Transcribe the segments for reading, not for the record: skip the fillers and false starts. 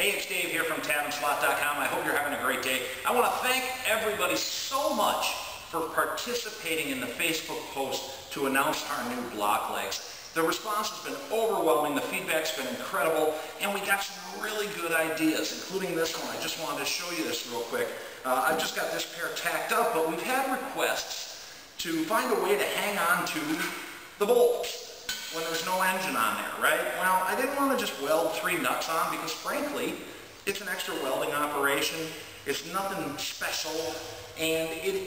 Hey, it's Dave here from tabandslot.com. I hope you're having a great day. I want to thank everybody so much for participating in the Facebook post to announce our new block legs. The response has been overwhelming, the feedback's been incredible, and we got some really good ideas, including this one. I just wanted to show you this real quick. I've just got this pair tacked up, but we've had requests to find a way to hang on to the bolts when there's no engine on there, right? Well, I didn't want to just weld 3 nuts on because, frankly, it's an extra welding operation. It's nothing special, and it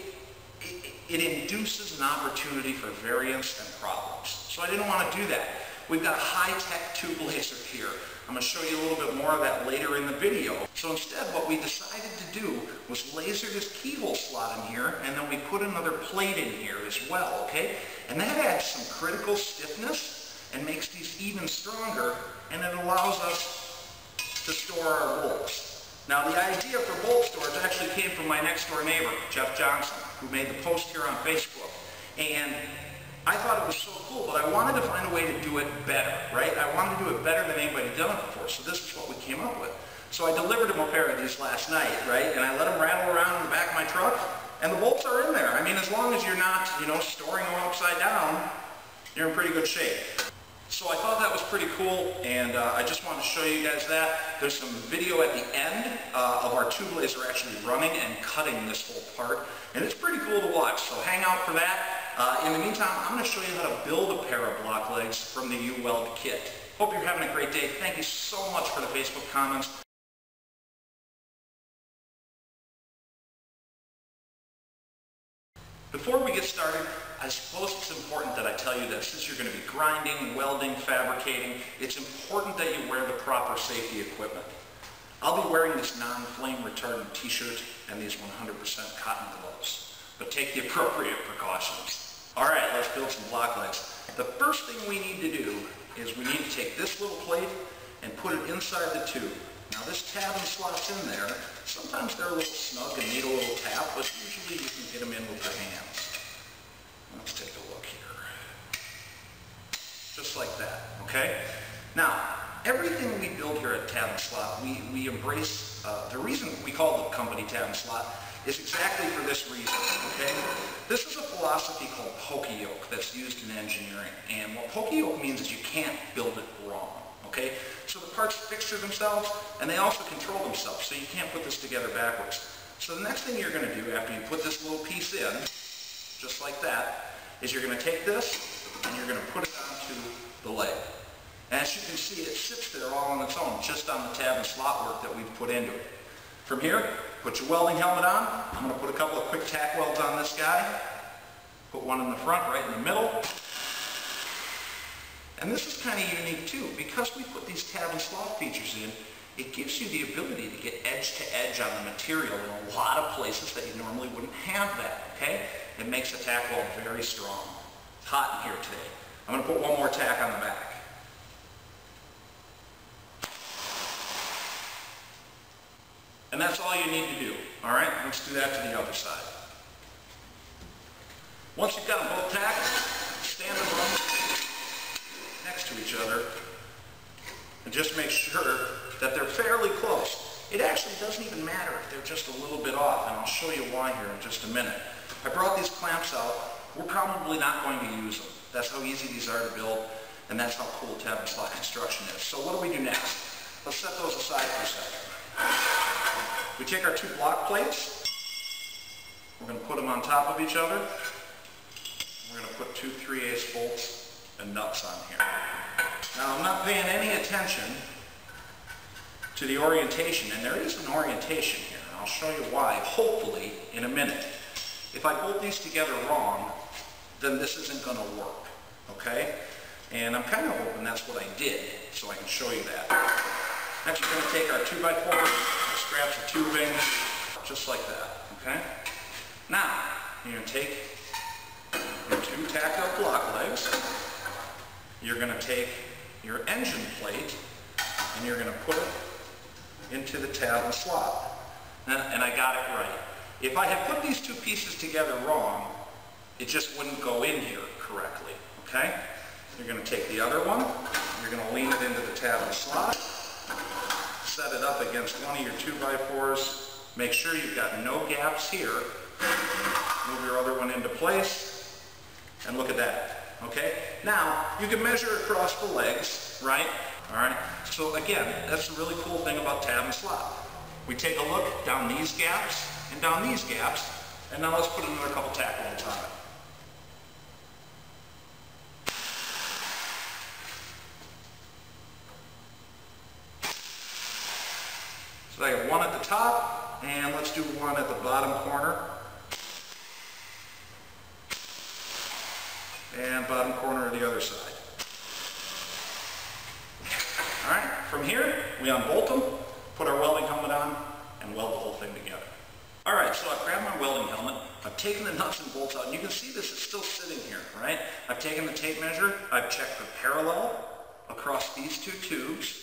induces an opportunity for variance and problems. So I didn't want to do that. We've got a high-tech tube laser here. I'm going to show you a little bit more of that later in the video. So instead, what we decided to do was laser this keyhole slot in here, and then we put another plate in here as well, okay? And that adds some critical stiffness and makes these even stronger, and it allows us to store our bolts. Now, the idea for bolt storage actually came from my next-door neighbor, Jeff Johnson, who made the post here on Facebook. And I thought it was so cool, but I wanted to find a way to do it better, right? I wanted to do it better than anybody had done it before, so this is what we came up with. So I delivered him a pair of these last night, right? And I let them rattle around in the back of my truck, and the bolts are in there. I mean, as long as you're not, storing them upside down, you're in pretty good shape. So I thought that was pretty cool, and I just wanted to show you guys that. There's some video at the end of our tube laser actually running and cutting this whole part, and it's pretty cool to watch, so hang out for that. In the meantime, I'm going to show you how to build a pair of block legs from the U-Weld kit. Hope you're having a great day. Thank you so much for the Facebook comments. Before we get started, I suppose it's important that I tell you that since you're going to be grinding, welding, fabricating, it's important that you wear the proper safety equipment. I'll be wearing this non-flame retardant t-shirt and these 100% cotton gloves, but take the appropriate precautions. All right, let's build some block legs. The first thing we need to do is we need to take this little plate and put it inside the tube. Now this tab and slot's in there. Sometimes they're a little snug and need a little tap, but usually you can get them in with your hands. Let's take a look here. Just like that, okay? Now, everything we build here at Tab and Slot, we embrace, the reason we call the company Tab and Slot is exactly for this reason, okay? This is a philosophy called poka-yoke that's used in engineering, and what poka-yoke means is you can't build it wrong, okay? So the parts fixture themselves, and they also control themselves, so you can't put this together backwards. So the next thing you're going to do after you put this little piece in, just like that, is you're going to take this and you're going to put it onto the leg. And as you can see, it sits there all on its own, just on the tab and slot work that we've put into it. From here, put your welding helmet on. I'm going to put a couple of quick tack welds on this guy. Put one in the front, right in the middle. And this is kind of unique too. Because we put these tab and slot features in, it gives you the ability to get edge to edge on the material in a lot of places that you normally wouldn't have that, okay? It makes a tack weld very strong. It's hot in here today. I'm going to put one more tack on the back. And that's all you need to do, all right? Let's do that to the other side. Once you've got them both tacked, stand them up next to each other and just make sure that they're fairly close. It actually doesn't even matter if they're just a little bit off, and I'll show you why here in just a minute. I brought these clamps out. We're probably not going to use them. That's how easy these are to build, and that's how cool tab and slot construction is. So what do we do next? Let's set those aside for a second. We take our 2 block plates. We're going to put them on top of each other. We're going to put 2 3/8 bolts and nuts on here. Now I'm not paying any attention to the orientation, and there is an orientation here, and I'll show you why, hopefully, in a minute. If I bolt these together wrong, then this isn't going to work, okay? And I'm kind of hoping that's what I did, so I can show you that. Next, we're going to take our 2x4, scraps of tubing, just like that, okay? Now, you're going to take your 2 tacked up block legs, you're going to take your engine plate, and you're going to put it into the tab and slot. And I got it right. If I had put these 2 pieces together wrong, it just wouldn't go in here correctly, okay? You're going to take the other one, you're going to lean it into the tab and slot, set it up against one of your 2x4s. Make sure you've got no gaps here. Move your other one into place, and look at that, okay? Now, you can measure across the legs, right? All right, so again, that's the really cool thing about tab and slot. We take a look down these gaps and down these gaps, and now let's put another couple tack welds on it. So I have one at the top, and let's do one at the bottom corner. And bottom corner of the other side. All right, from here, we unbolt them, put our welding helmet on, and weld the whole thing together. All right, so I've grabbed my welding helmet, I've taken the nuts and bolts out, and you can see this is still sitting here, right? I've taken the tape measure, I've checked the parallel across these two tubes,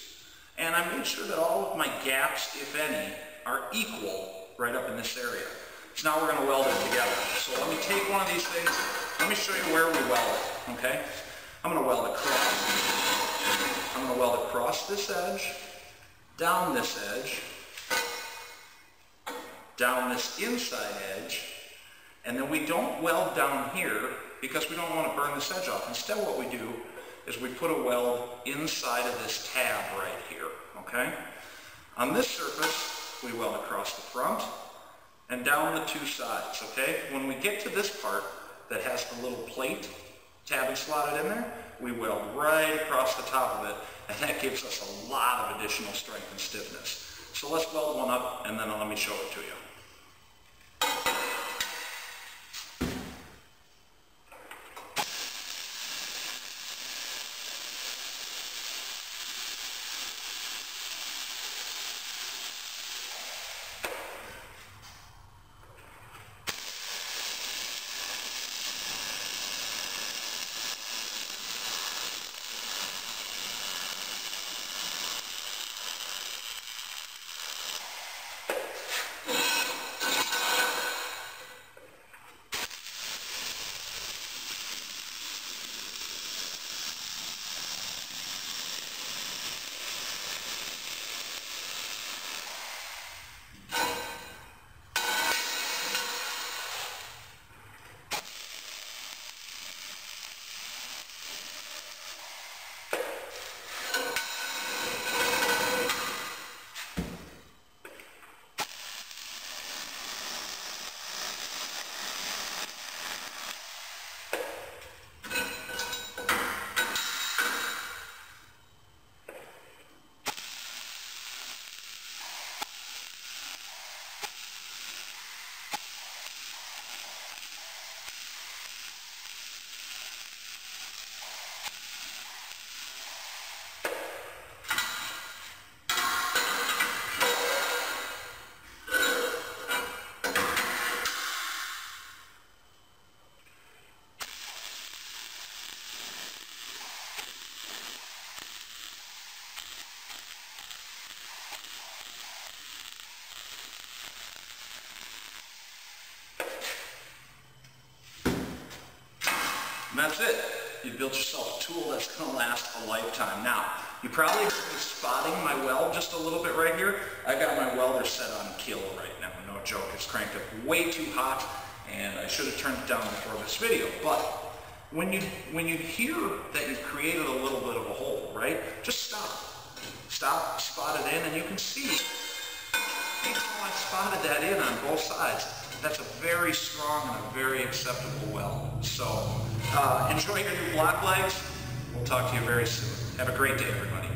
and I made sure that all of my gaps, if any, are equal right up in this area. So now we're going to weld it together. So let me take one of these things, let me show you where we weld it, okay? I'm going to weld across. I'm going to weld across this edge, down this edge, down this inside edge, and then we don't weld down here because we don't want to burn this edge off. Instead, what we do is we put a weld inside of this tab right here, okay? On this surface, we weld across the front and down the two sides, okay? When we get to this part that has the little plate tab and slotted in there, we weld right across the top of it, and that gives us a lot of additional strength and stiffness. So let's weld one up, and then let me show it to you. And that's it. You built yourself a tool that's going to last a lifetime. Now, you probably heard me spotting my weld just a little bit right here. I got my welder set on kill right now. No joke. It's cranked up way too hot, and I should have turned it down before this video. But when you hear that you've created a little bit of a hole, right? Just stop. Stop, spot it in, and you can see how I spotted that in on both sides. That's a very strong and a very acceptable weld. So enjoy your new block legs. We'll talk to you very soon. Have a great day, everybody.